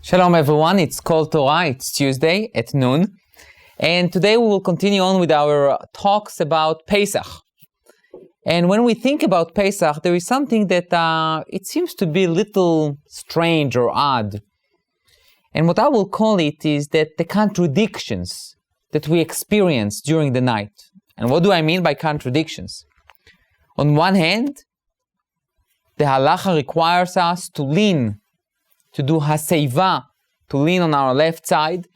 Shalom everyone, it's called Torah, it's Tuesday at noon, and today we will continue on with our talks about Pessach. And when we think about Pessach, there is something that it seems to be a little strange or odd. And what I will call it is that the contradictions that we experience during the night. And what do I mean by contradictions? On one hand, the halacha requires us to lean, to do haseiva, to lean on our left side,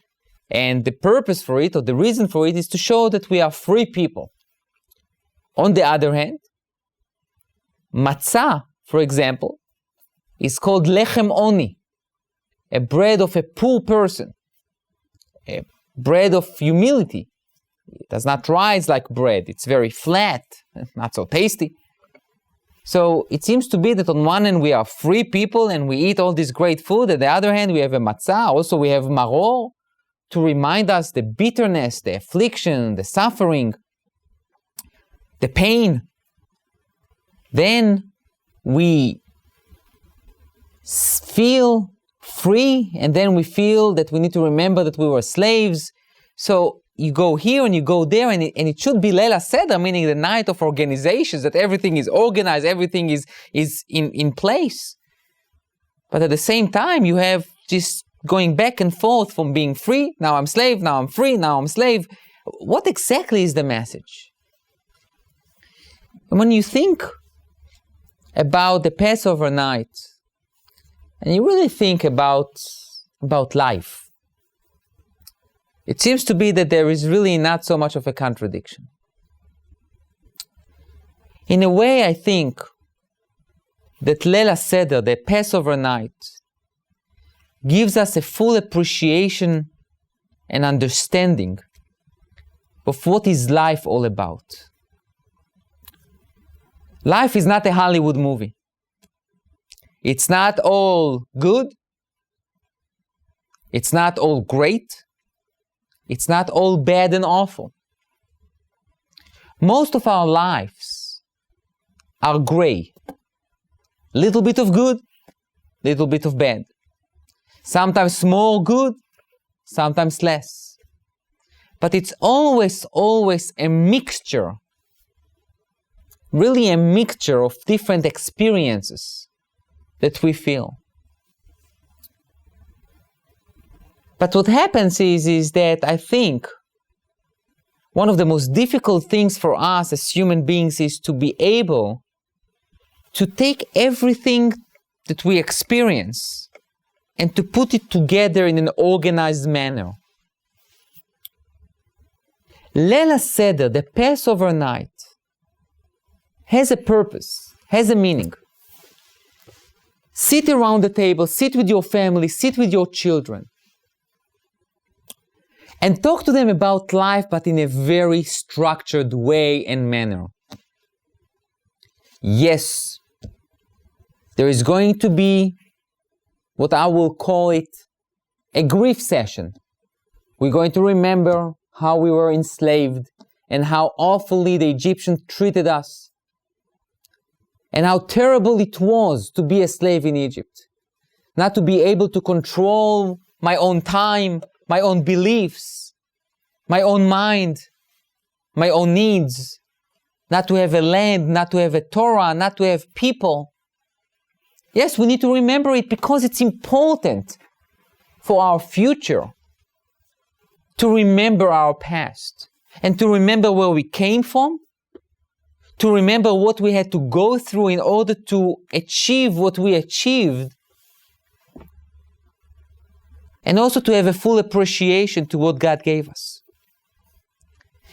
and the purpose for it, or the reason for it, is to show that we are free people. On the other hand, matzah, for example, is called lechem oni, a bread of a poor person, a bread of humility. It does not rise like bread, it's very flat, not so tasty. So it seems to be that on one hand we are free people and we eat all this great food. On the other hand we have a matzah, also we have maror to remind us the bitterness, the affliction, the suffering, the pain. Then we feel free and then we feel that we need to remember that we were slaves. So you go here and you go there, and it should be Leila Seder, meaning the night of organizations, that everything is organized, everything is in place. But at the same time, you have just going back and forth from being free, now I'm slave, now I'm free, now I'm slave. What exactly is the message? And when you think about the Passover night, and you really think about life, it seems to be that there is really not so much of a contradiction. In a way, I think that Leila Seder, the Passover night, gives us a full appreciation and understanding of what is life all about. Life is not a Hollywood movie. It's not all good. It's not all great. It's not all bad and awful. Most of our lives are gray. Little bit of good, little bit of bad. Sometimes more good, sometimes less. But it's always a mixture, really a mixture of different experiences that we feel. But what happens is that I think one of the most difficult things for us as human beings is to be able to take everything that we experience and to put it together in an organized manner. Leila Seder, the Passover night, has a purpose, has a meaning. Sit around the table, sit with your family, sit with your children, and talk to them about life, but in a very structured way and manner. Yes, there is going to be what I will call it a grief session. We're going to remember how we were enslaved and how awfully the Egyptians treated us and how terrible it was to be a slave in Egypt. Not to be able to control my own time, my own beliefs, my own mind, my own needs, not to have a land, not to have a Torah, not to have people. Yes, we need to remember it because it's important for our future to remember our past and to remember where we came from, to remember what we had to go through in order to achieve what we achieved, and also to have a full appreciation to what God gave us.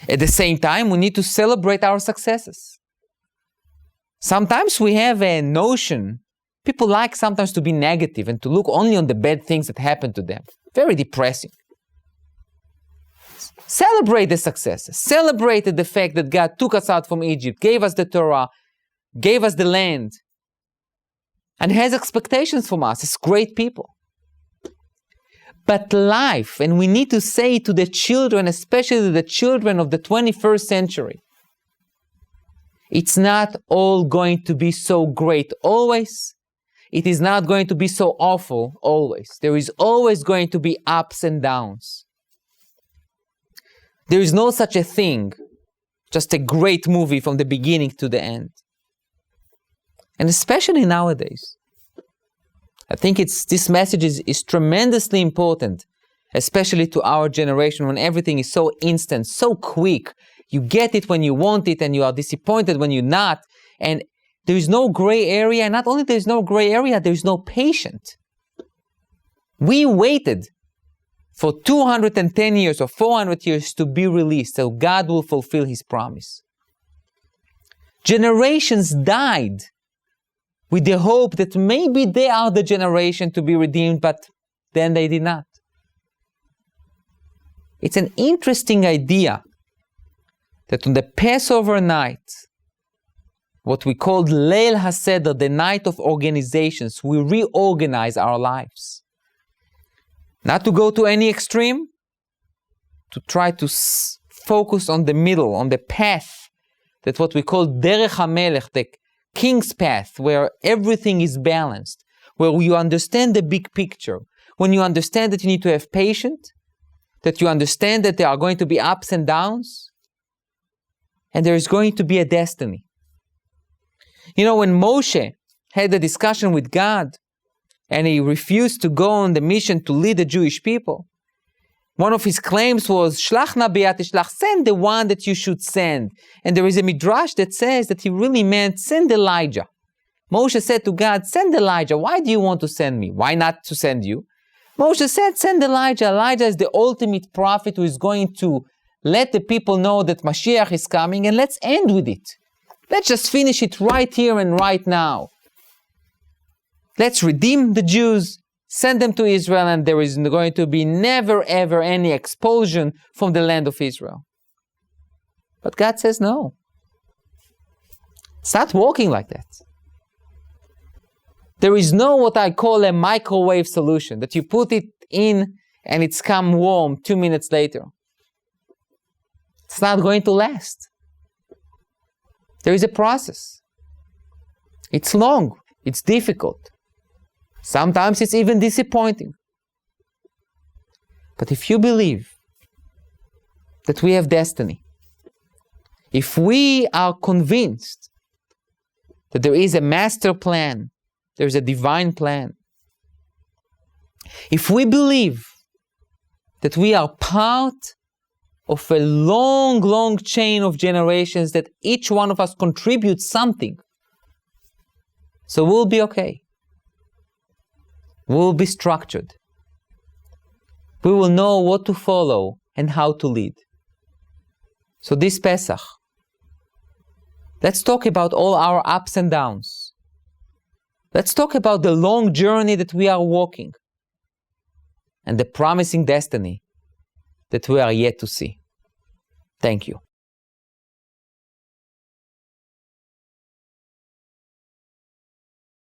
At the same time, we need to celebrate our successes. Sometimes we have a notion, people like sometimes to be negative and to look only on the bad things that happen to them. Very depressing. Celebrate the successes. Celebrate the fact that God took us out from Egypt, gave us the Torah, gave us the land, and has expectations from us as great people. But life, and we need to say to the children, especially the children of the 21st century, it's not all going to be so great always. it is not going to be so awful always. There is always going to be ups and downs. There is no such a thing, just a great movie from the beginning to the end. And especially nowadays, I think this message is tremendously important, especially to our generation when everything is so instant, so quick. You get it when you want it and you are disappointed when you're not. And there is no gray area. And not only there is no gray area, there is no patient. We waited for 210 years or 400 years to be released so God will fulfill His promise. Generations died with the hope that maybe they are the generation to be redeemed, but then they did not. It's an interesting idea that on the Passover night, what we called Leil HaSeder, the night of organizations, we reorganize our lives. Not to go to any extreme, to try to focus on the middle, on the path, that what we call Derech HaMelech, the King's path, where everything is balanced, where you understand the big picture, when you understand that you need to have patience, that you understand that there are going to be ups and downs, and there is going to be a destiny. You know, when Moshe had a discussion with God, and he refused to go on the mission to lead the Jewish people, one of his claims was, Shlach na b'yat tishlach, send the one that you should send. And there is a midrash that says that he really meant, send Elijah. Moshe said to God, send Elijah. Why do you want to send me? Why not to send you? Moshe said, send Elijah. Elijah is the ultimate prophet who is going to let the people know that Mashiach is coming, and let's end with it. Let's just finish it right here and right now. Let's redeem the Jews, send them to Israel, and there is going to be never ever any expulsion from the land of Israel. But God says no. It's not working like that. There is no what I call a microwave solution, that you put it in and it's come warm 2 minutes later. It's not going to last. There is a process. It's long. It's difficult. Sometimes it's even disappointing. But if you believe that we have destiny, if we are convinced that there is a master plan, there's a divine plan, if we believe that we are part of a long, long chain of generations, that each one of us contributes something, so we'll be okay. We'll be structured. We will know what to follow and how to lead. So this Pesach, let's talk about all our ups and downs. Let's talk about the long journey that we are walking and the promising destiny that we are yet to see. Thank you.